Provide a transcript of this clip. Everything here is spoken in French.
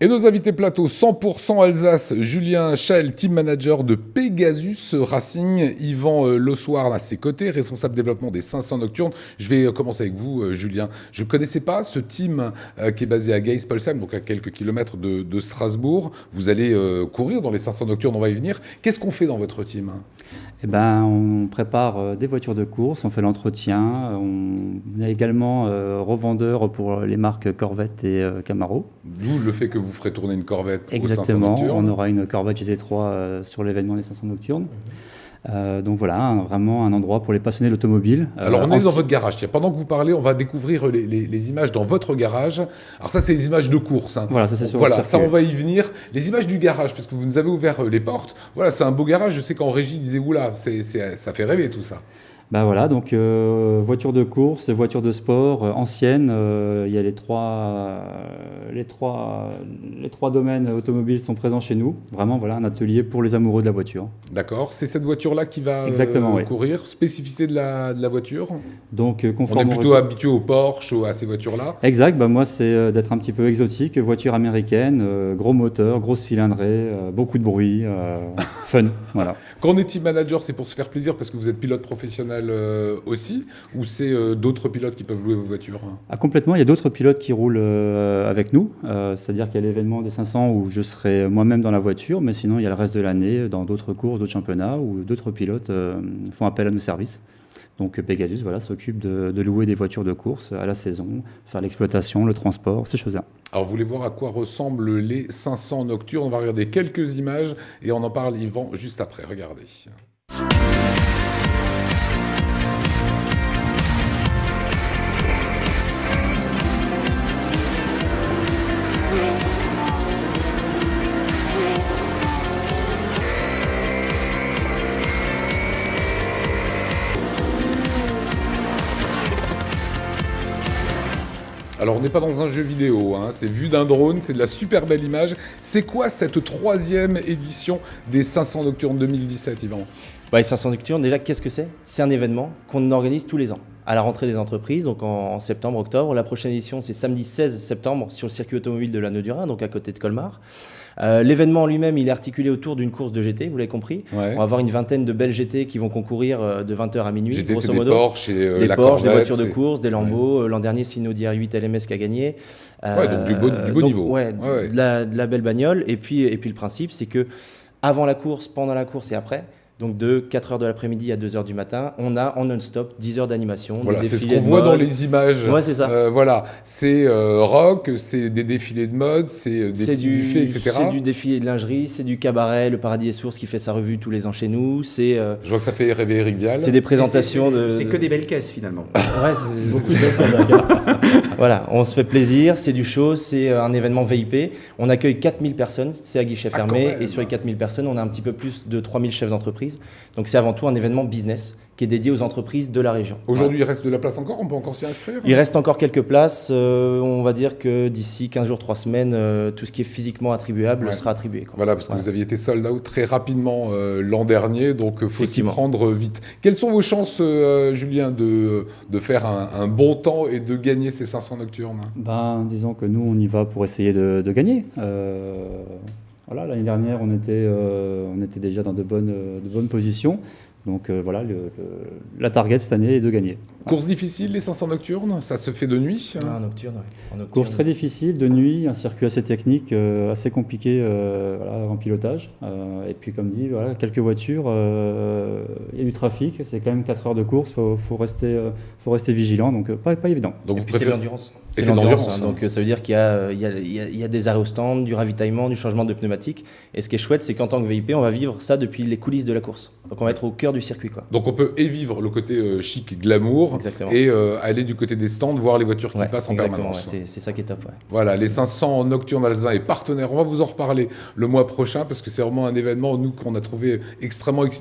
Et nos invités plateau 100% Alsace, Julien Chael, team manager de Pegasus Racing, Yvan Lossoir à ses côtés, responsable développement des 500 Nocturnes. Je vais commencer avec vous, Julien. Je ne connaissais pas ce team qui est basé à Geis-Polsheim, donc à quelques kilomètres de Strasbourg. Vous allez courir dans les 500 Nocturnes, on va y venir. Qu'est-ce qu'on fait dans votre team ? Eh ben, on prépare des voitures de course, on fait l'entretien. On est également revendeur pour les marques Corvette et Camaro. D'où le fait que vous ferez tourner une Corvette aux 500 Exactement, Nocturnes. on aura une Corvette GT3 sur l'événement des 500 Nocturnes. Donc voilà, vraiment un endroit pour les passionnés d'automobile. Alors on est dans votre garage. Tiens, pendant que vous parlez, on va découvrir les images dans votre garage. Alors ça, c'est les images de course. Hein. Voilà, ça c'est sur Voilà, le ça circuit. on va y venir. Les images du garage, parce que vous nous avez ouvert les portes. Voilà, c'est un beau garage. Je sais qu'en régie, ils disaient, oula, ça fait rêver tout ça. Bah voilà, donc voitures de course, voitures de sport anciennes. Il y a les trois domaines automobiles sont présents chez nous. Vraiment, voilà, un atelier pour les amoureux de la voiture. D'accord. C'est cette voiture-là qui va Exactement, oui. courir. Spécificité de la voiture. Donc On conforme est plutôt habitué au Porsche, à ces voitures-là. Exact, bah moi c'est d'être un petit peu exotique, voiture américaine, gros moteur, grosse cylindrée, beaucoup de bruit, fun, voilà. Quand on est team manager, c'est pour se faire plaisir parce que vous êtes pilote professionnel aussi, ou c'est d'autres pilotes qui peuvent louer vos voitures ? Ah, complètement, il y a d'autres pilotes qui roulent avec nous, c'est-à-dire qu'il y a l'événement des 500 où je serai moi-même dans la voiture, mais sinon il y a le reste de l'année dans d'autres courses, d'autres championnats où d'autres pilotes font appel à nos services. Donc Pegasus voilà, s'occupe de louer des voitures de course à la saison, faire l'exploitation, le transport, ces choses-là. Alors vous voulez voir à quoi ressemblent les 500 Nocturnes ? On va regarder quelques images et on en parle, Yvan, juste après. Regardez. Alors on n'est pas dans un jeu vidéo, hein. C'est vu d'un drone, c'est de la super belle image. C'est quoi cette 3e édition des 500 Nocturnes 2017, Yvan ? Les 500 Nocturnes, déjà, qu'est-ce que c'est ? C'est un événement qu'on organise tous les ans, à la rentrée des entreprises, donc en septembre, octobre. La prochaine édition, c'est samedi 16 septembre sur le circuit automobile de Lanaudurin, donc à côté de Colmar. L'événement en lui-même, il est articulé autour d'une course de GT, vous l'avez compris. Ouais. On va avoir une vingtaine de belles GT qui vont concourir de 20h à minuit, GT, grosso c'est des modo. Porsche et Des la Porsche, Corvette, des voitures de c'est- course, des Lambeaux. L'an dernier, c'est une Audi R8 LMS qui a gagné. Ouais, donc du beau niveau. Ouais, Ouais. de la belle bagnole. Et puis le principe, c'est que avant la course, pendant la course et après, donc de 4h de l'après-midi à 2h du matin, on a en non-stop 10 heures d'animation. Voilà, des c'est ce défilés qu'on de voit dans mode. les images. Ouais, c'est ça. Voilà, c'est rock, c'est des défilés de mode, c'est des C'est petits buffets, etc. C'est du défilé de lingerie, c'est du cabaret, le Paradis des Sources qui fait sa revue tous les ans chez nous. C'est Je vois que ça fait rêver Eric Vial. des présentations C'est que des belles caisses finalement. Ouais, voilà, on se fait plaisir, c'est du show, c'est un événement VIP. On accueille 4000 personnes, c'est à guichet fermé. quand même. Et sur les 4000 personnes, on a un petit peu plus de 3000 chefs d'entreprise. Donc c'est avant tout un événement business qui est dédié aux entreprises de la région. Aujourd'hui, il reste de la place encore, on peut encore s'y inscrire. Il reste encore quelques places. On va dire que d'ici 15 jours, 3 semaines, tout ce qui est physiquement attribuable Ouais. sera attribué, quoi. Voilà, parce que vous aviez été sold out très rapidement l'an dernier, donc il faut s'y Effectivement. prendre vite. Quelles sont vos chances, Julien, de faire un bon temps et de gagner ces 500 Nocturnes ? Ben, disons que nous, on y va pour essayer de gagner. Voilà, l'année dernière, on était déjà dans de bonnes positions. Donc voilà, la target cette année est de gagner. Course difficile, les 500 Nocturnes, ça se fait de nuit. Ah, en nocturne, ouais. En nocturne. Course très difficile, de nuit, un circuit assez technique, assez compliqué voilà, en pilotage. Et puis comme dit, voilà, quelques voitures, il y a du trafic, c'est quand même 4 heures de course, faut rester vigilant, donc pas évident. Donc Et vous puis c'est préférez- l'endurance. Et c'est l'endurance, hein. Donc ça veut dire qu'il y a des arrêts au stand, du ravitaillement, du changement de pneumatique. Et ce qui est chouette, c'est qu'en tant que VIP, on va vivre ça depuis les coulisses de la course. Donc on va être au cœur du circuit, quoi. Donc on peut et vivre le côté chic, glamour, Exactement. et aller du côté des stands, voir les voitures qui Ouais, passent en exactement, permanence. ouais, c'est ça qui est top. Ouais. Voilà, les 500 Nocturnes Alsace et partenaires, on va vous en reparler le mois prochain parce que c'est vraiment un événement, nous, qu'on a trouvé extrêmement excitant.